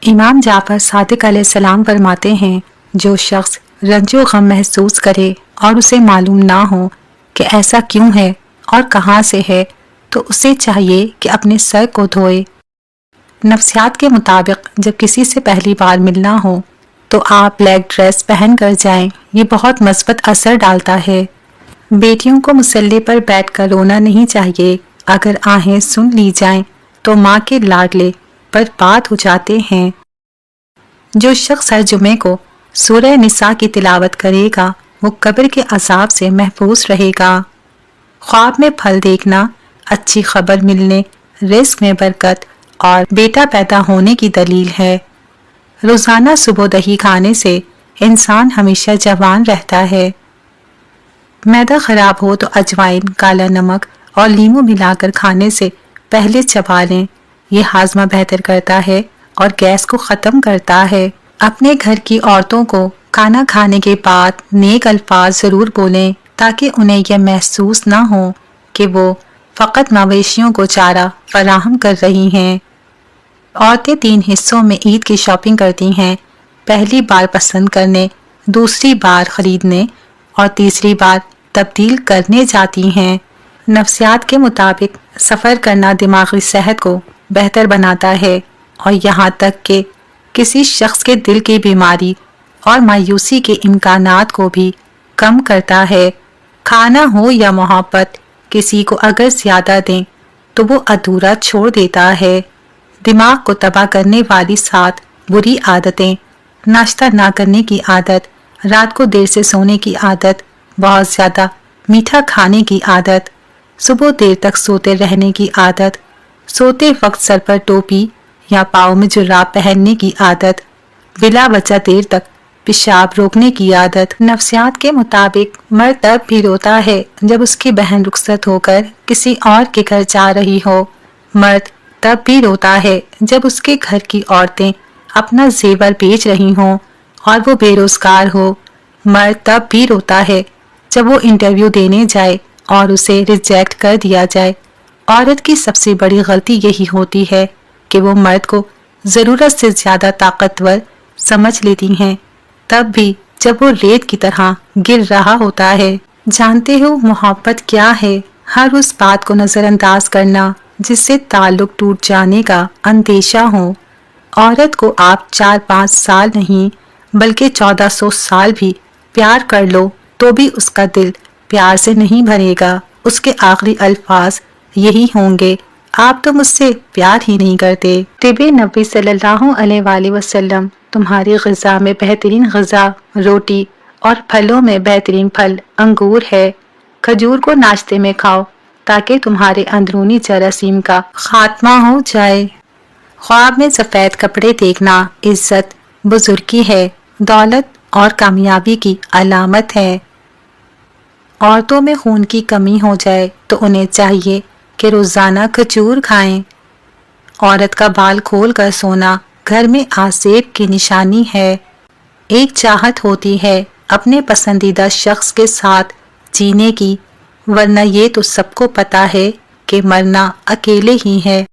امام جعفر صادق علیہ السلام فرماتے ہیں، جو شخص رنج و غم محسوس کرے اور اسے معلوم نہ ہو کہ ایسا کیوں ہے اور کہاں سے ہے، تو اسے چاہیے کہ اپنے سر کو دھوئے۔ نفسیات کے مطابق جب کسی سے پہلی بار ملنا ہو تو آپ بلیک ڈریس پہن کر جائیں، یہ بہت مثبت اثر ڈالتا ہے۔ بیٹیوں کو مصلی پر بیٹھ کر رونا نہیں چاہیے، اگر آہیں سن لی جائیں تو ماں کے لاڈلے برباد ہو جاتے ہیں۔ جو شخص ہر جمعے کو سورہ نساء کی تلاوت کرے گا وہ قبر کے عذاب سے محفوظ رہے گا۔ خواب میں پھل دیکھنا اچھی خبر ملنے، رزق میں برکت اور بیٹا پیدا ہونے کی دلیل ہے۔ روزانہ صبح دہی کھانے سے انسان ہمیشہ جوان رہتا ہے۔ معدہ خراب ہو تو اجوائن، کالا نمک اور لیمو ملا کر کھانے سے پہلے چبا لیں، یہ ہاضمہ بہتر کرتا ہے اور گیس کو ختم کرتا ہے۔ اپنے گھر کی عورتوں کو کھانا کھانے کے بعد نیک الفاظ ضرور بولیں تاکہ انہیں یہ محسوس نہ ہو کہ وہ فقط مویشیوں کو چارہ فراہم کر رہی ہیں۔ عورتیں 3 حصوں میں عید کی شاپنگ کرتی ہیں، پہلی بار پسند کرنے، دوسری بار خریدنے اور تیسری بار تبدیل کرنے جاتی ہیں۔ نفسیات کے مطابق سفر کرنا دماغی صحت کو بہتر بناتا ہے اور یہاں تک کہ کسی شخص کے دل کی بیماری اور مایوسی کے امکانات کو بھی کم کرتا ہے۔ کھانا ہو یا محبت، کسی کو اگر زیادہ دیں تو وہ ادھورا چھوڑ دیتا ہے۔ دماغ کو تباہ کرنے والی 7 بری عادتیں: ناشتہ نہ کرنے کی عادت، رات کو دیر سے سونے کی عادت، بہت زیادہ میٹھا کھانے کی عادت، صبح دیر تک سوتے رہنے کی عادت، سوتے وقت سر پر ٹوپی یا پاؤں میں جراب پہننے کی عادت، بلا وجہ دیر تک پیشاب روکنے کی عادت۔ نفسیات کے مطابق مرد تب بھی روتا ہے جب اس کی بہن رخصت ہو کر کسی اور کے گھر جا رہی ہو۔ مرد تب بھی روتا ہے جب اس کے گھر کی عورتیں اپنا زیور بیچ رہی ہوں اور وہ بے روزگار ہو۔ مرد تب بھی روتا ہے جب وہ انٹرویو دینے جائے اور اسے ریجیکٹ کر دیا جائے۔ عورت کی سب سے بڑی غلطی یہی ہوتی ہے کہ وہ مرد کو ضرورت سے زیادہ طاقتور سمجھ لیتی ہیں، تب بھی جب وہ ریت کی طرح گر رہا ہوتا ہے۔ جانتے ہو محبت کیا ہے؟ ہر اس بات کو نظر انداز کرنا جس سے تعلق ٹوٹ جانے کا اندیشہ ہو۔ عورت کو آپ 4-5 سال نہیں بلکہ 1400 سال بھی پیار کر لو تو بھی اس کا دل پیار سے نہیں بھرے گا۔ اس کے آخری الفاظ یہی ہوں گے، آپ تو مجھ سے پیار ہی نہیں کرتے۔ طب نبی صلی اللہ علیہ وآلہ وسلم تمہاری غذا میں بہترین غذا روٹی اور پھلوں میں بہترین پھل انگور ہے۔ کھجور کو ناشتے میں کھاؤ تاکہ تمہارے اندرونی جراثیم کا خاتمہ ہو جائے۔ خواب میں سفید کپڑے دیکھنا عزت، بزرگی ہے، دولت اور کامیابی کی علامت ہے۔ عورتوں میں خون کی کمی ہو جائے تو انہیں چاہیے کہ روزانہ کھجور کھائیں۔ عورت کا بال کھول کر سونا گھر میں آسیب کی نشانی ہے۔ ایک چاہت ہوتی ہے اپنے پسندیدہ شخص کے ساتھ جینے کی، ورنہ یہ تو سب کو پتا ہے کہ مرنا اکیلے ہی ہے۔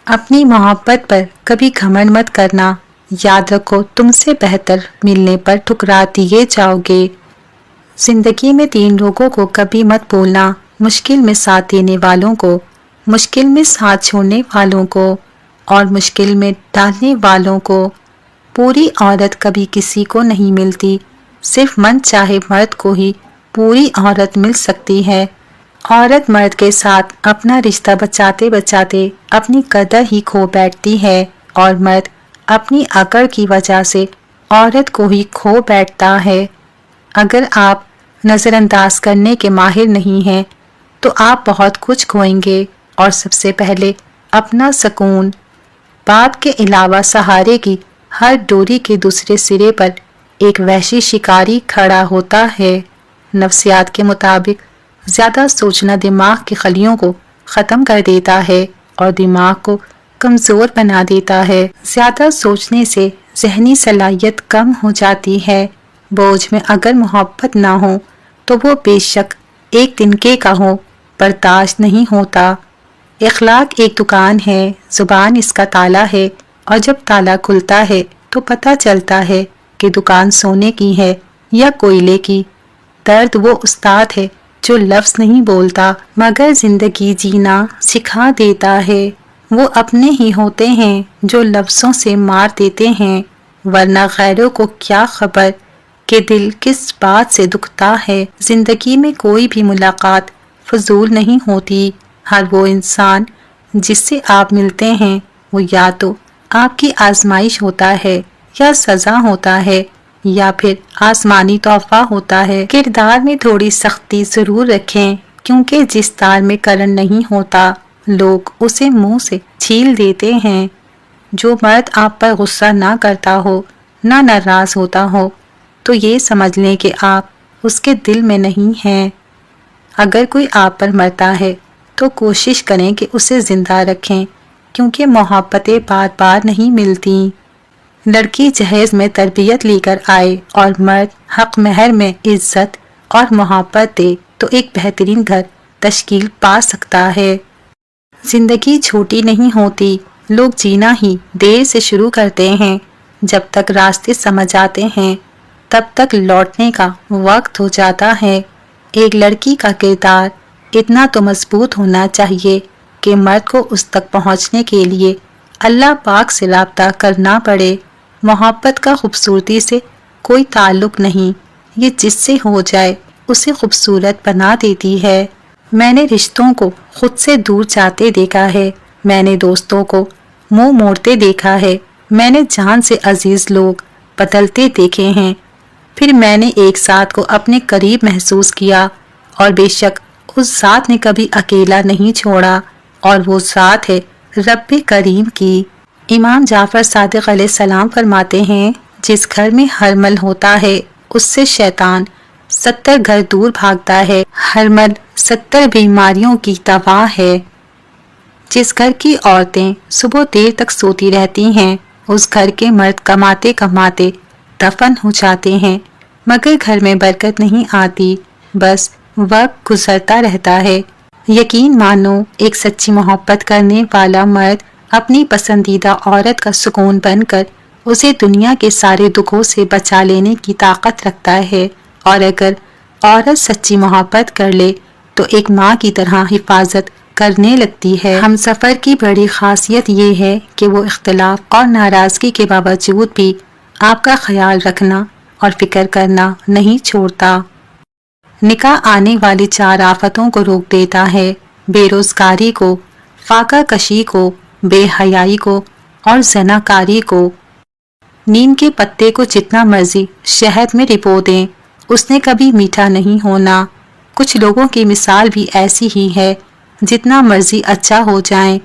اپنی محبت پر کبھی گھمنڈ مت کرنا، یاد رکھو تم سے بہتر ملنے پر ٹھکرا دیے جاؤ گے۔ زندگی میں 3 لوگوں کو کبھی مت بھولنا: مشکل میں ساتھ دینے والوں کو، مشکل میں ساتھ چھوڑنے والوں کو اور مشکل میں ڈالنے والوں کو۔ پوری عورت کبھی کسی کو نہیں ملتی، صرف من چاہے مرد کو ہی پوری عورت مل سکتی ہے۔ عورت مرد کے ساتھ اپنا رشتہ بچاتے بچاتے اپنی قدر ہی کھو بیٹھتی ہے اور مرد اپنی عقل کی وجہ سے عورت کو ہی کھو بیٹھتا ہے۔ اگر آپ نظر انداز کرنے کے ماہر نہیں ہیں تو آپ بہت کچھ کھوئیں گے، اور سب سے پہلے اپنا سکون۔ باپ کے علاوہ سہارے کی ہر ڈوری کے دوسرے سرے پر ایک وحشی شکاری کھڑا ہوتا ہے۔ نفسیات کے مطابق زیادہ سوچنا دماغ کی خلیوں کو ختم کر دیتا ہے اور دماغ کو کمزور بنا دیتا ہے۔ زیادہ سوچنے سے ذہنی صلاحیت کم ہو جاتی ہے۔ بوجھ میں اگر محبت نہ ہو تو وہ بے شک ایک تنکے کا ہو، برداشت نہیں ہوتا۔ اخلاق ایک دکان ہے، زبان اس کا تالا ہے، اور جب تالا کھلتا ہے تو پتہ چلتا ہے کہ دکان سونے کی ہے یا کوئلے کی۔ درد وہ استاد ہے جو لفظ نہیں بولتا مگر زندگی جینا سکھا دیتا ہے۔ وہ اپنے ہی ہوتے ہیں جو لفظوں سے مار دیتے ہیں، ورنہ غیروں کو کیا خبر کہ دل کس بات سے دکھتا ہے۔ زندگی میں کوئی بھی ملاقات فضول نہیں ہوتی۔ ہر وہ انسان جس سے آپ ملتے ہیں وہ یا تو آپ کی آزمائش ہوتا ہے یا سزا ہوتا ہے یا پھر آسمانی تحفہ ہوتا ہے۔ کردار میں تھوڑی سختی ضرور رکھیں، کیونکہ جس تار میں کرن نہیں ہوتا لوگ اسے منہ سے چھیل دیتے ہیں۔ جو مرد آپ پر غصہ نہ کرتا ہو، نہ ناراض ہوتا ہو، تو یہ سمجھ لیں کہ آپ اس کے دل میں نہیں ہیں۔ اگر کوئی آپ پر مرتا ہے تو کوشش کریں کہ اسے زندہ رکھیں، کیونکہ محبتیں بار بار نہیں ملتی۔ لڑکی جہیز میں تربیت لے کر آئے اور مرد حق مہر میں عزت اور محبت دے تو ایک بہترین گھر تشکیل پا سکتا ہے۔ زندگی چھوٹی نہیں ہوتی، لوگ جینا ہی دیر سے شروع کرتے ہیں۔ جب تک راستے سمجھ آتے ہیں تب تک لوٹنے کا وقت ہو جاتا ہے۔ ایک لڑکی کا کردار اتنا تو مضبوط ہونا چاہیے کہ مرد کو اس تک پہنچنے کے لیے اللہ پاک سے رابطہ کرنا پڑے۔ محبت کا خوبصورتی سے کوئی تعلق نہیں، یہ جس سے ہو جائے اسے خوبصورت بنا دیتی ہے۔ میں نے رشتوں کو خود سے دور جاتے دیکھا ہے، میں نے دوستوں کو منہ موڑتے دیکھا ہے، میں نے جان سے عزیز لوگ بدلتے دیکھے ہیں، پھر میں نے ایک ذات کو اپنے قریب محسوس کیا، اور بے شک اس ذات نے کبھی اکیلا نہیں چھوڑا، اور وہ ذات ہے رب کریم کی۔ امام جعفر صادق علیہ السلام فرماتے ہیں، جس گھر میں حرمل ہوتا ہے اس سے شیطان 70 گھر دور بھاگتا ہے۔ حرمل 70 بیماریوں کی دوا ہے۔ جس گھر کی عورتیں صبح دیر تک سوتی رہتی ہیں اس گھر کے مرد کماتے کماتے دفن ہو جاتے ہیں، مگر گھر میں برکت نہیں آتی، بس وقت گزرتا رہتا ہے۔ یقین مانو ایک سچی محبت کرنے والا مرد اپنی پسندیدہ عورت کا سکون بن کر اسے دنیا کے سارے دکھوں سے بچا لینے کی طاقت رکھتا ہے، اور اگر عورت سچی محبت کر لے تو ایک ماں کی طرح حفاظت کرنے لگتی ہے۔ ہم سفر کی بڑی خاصیت یہ ہے کہ وہ اختلاف اور ناراضگی کے باوجود بھی آپ کا خیال رکھنا اور فکر کرنا نہیں چھوڑتا۔ نکاح آنے والی 4 آفتوں کو روک دیتا ہے، بے روزگاری کو، فاقہ کشی کو، بے حیائی کو اور زناکاری کو۔ نیم کے پتے کو جتنا مرضی شہد میں ڈبو دیں، اس نے کبھی میٹھا نہیں ہونا۔ کچھ لوگوں کی مثال بھی ایسی ہی ہے، جتنا مرضی اچھا ہو جائیں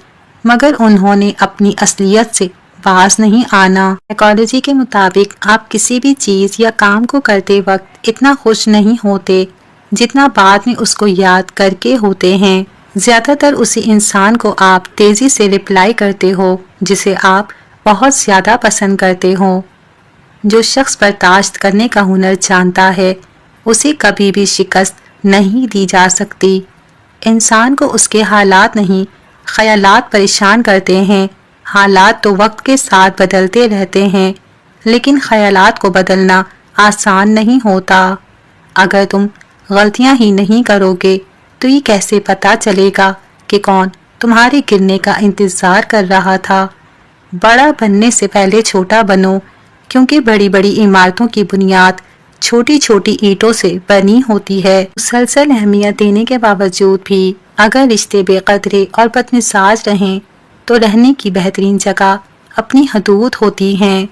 مگر انہوں نے اپنی اصلیت سے باز نہیں آنا۔ سائیکالوجی کے مطابق آپ کسی بھی چیز یا کام کو کرتے وقت اتنا خوش نہیں ہوتے جتنا بعد میں اس کو یاد کر کے ہوتے ہیں۔ زیادہ تر اسی انسان کو آپ تیزی سے رپلائی کرتے ہو جسے آپ بہت زیادہ پسند کرتے ہو۔ جو شخص برداشت کرنے کا ہنر جانتا ہے اسے کبھی بھی شکست نہیں دی جا سکتی۔ انسان کو اس کے حالات نہیں خیالات پریشان کرتے ہیں۔ حالات تو وقت کے ساتھ بدلتے رہتے ہیں، لیکن خیالات کو بدلنا آسان نہیں ہوتا۔ اگر تم غلطیاں ہی نہیں کرو گے تو یہ کیسے پتا چلے گا کہ کون تمہارے گرنے کا انتظار کر رہا تھا؟ بڑا بننے سے پہلے چھوٹا بنو، کیونکہ بڑی بڑی عمارتوں کی بنیاد چھوٹی چھوٹی اینٹوں سے بنی ہوتی ہے۔ مسلسل اہمیت دینے کے باوجود بھی اگر رشتے بے قدرے اور بدمزاج رہیں تو رہنے کی بہترین جگہ اپنی حدود ہوتی ہیں۔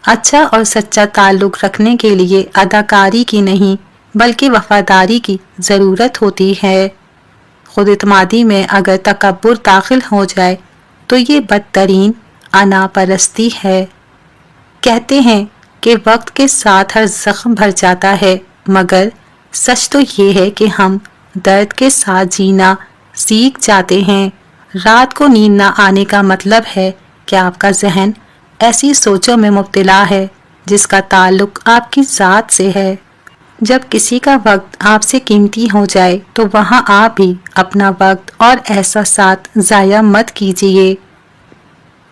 اچھا اور سچا تعلق رکھنے کے لیے اداکاری کی نہیں بلکہ وفاداری کی ضرورت ہوتی ہے۔ خود اعتمادی میں اگر تکبر داخل ہو جائے تو یہ بدترین انا پرستی ہے۔ کہتے ہیں کہ وقت کے ساتھ ہر زخم بھر جاتا ہے، مگر سچ تو یہ ہے کہ ہم درد کے ساتھ جینا سیکھ جاتے ہیں۔ رات کو نیند نہ آنے کا مطلب ہے کہ آپ کا ذہن ایسی سوچوں میں مبتلا ہے جس کا تعلق آپ کی ذات سے ہے۔ جب کسی کا وقت آپ سے قیمتی ہو جائے تو وہاں آپ بھی اپنا وقت اور احساسات ضائع مت کیجیے۔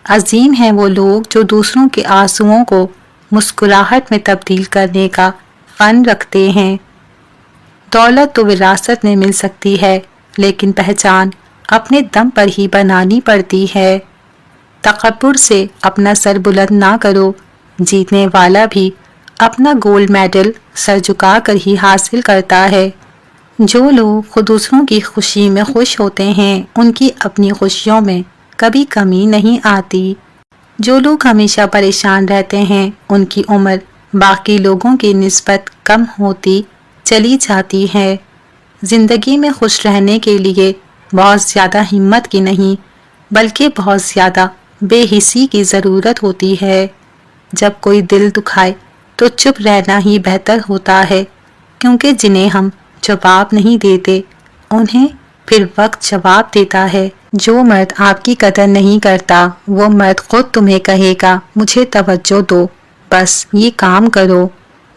عظیم ہیں وہ لوگ جو دوسروں کے آنسوؤں کو مسکراہٹ میں تبدیل کرنے کا فن رکھتے ہیں۔ دولت تو وراثت میں مل سکتی ہے، لیکن پہچان اپنے دم پر ہی بنانی پڑتی ہے۔ تکبر سے اپنا سر بلند نہ کرو، جیتنے والا بھی اپنا گولڈ میڈل سر جھکا کر ہی حاصل کرتا ہے۔ جو لوگ خود دوسروں کی خوشی میں خوش ہوتے ہیں، ان کی اپنی خوشیوں میں کبھی کمی نہیں آتی۔ جو لوگ ہمیشہ پریشان رہتے ہیں، ان کی عمر باقی لوگوں کی نسبت کم ہوتی چلی جاتی ہے۔ زندگی میں خوش رہنے کے لیے بہت زیادہ ہمت کی نہیں، بلکہ بہت زیادہ بے حسی کی ضرورت ہوتی ہے۔ جب کوئی دل دکھائے تو چپ رہنا ہی بہتر ہوتا ہے، کیونکہ جنہیں ہم جواب نہیں دیتے انہیں پھر وقت جواب دیتا ہے۔ جو مرد آپ کی قدر نہیں کرتا، وہ مرد خود تمہیں کہے گا مجھے توجہ دو، بس یہ کام کرو۔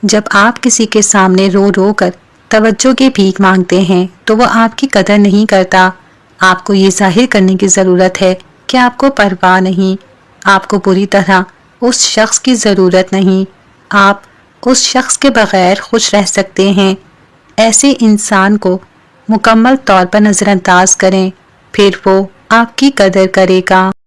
جب آپ کسی کے سامنے رو رو کر توجہ کی بھیک مانگتے ہیں تو وہ آپ کی قدر نہیں کرتا۔ آپ کو یہ ظاہر کرنے کی ضرورت ہے کہ آپ کو پرواہ نہیں۔ آپ کو پوری طرح اس شخص کی ضرورت نہیں، آپ اس شخص کے بغیر خوش رہ سکتے ہیں۔ ایسے انسان کو مکمل طور پر نظر انداز کریں، پھر وہ آپ کی قدر کرے گا۔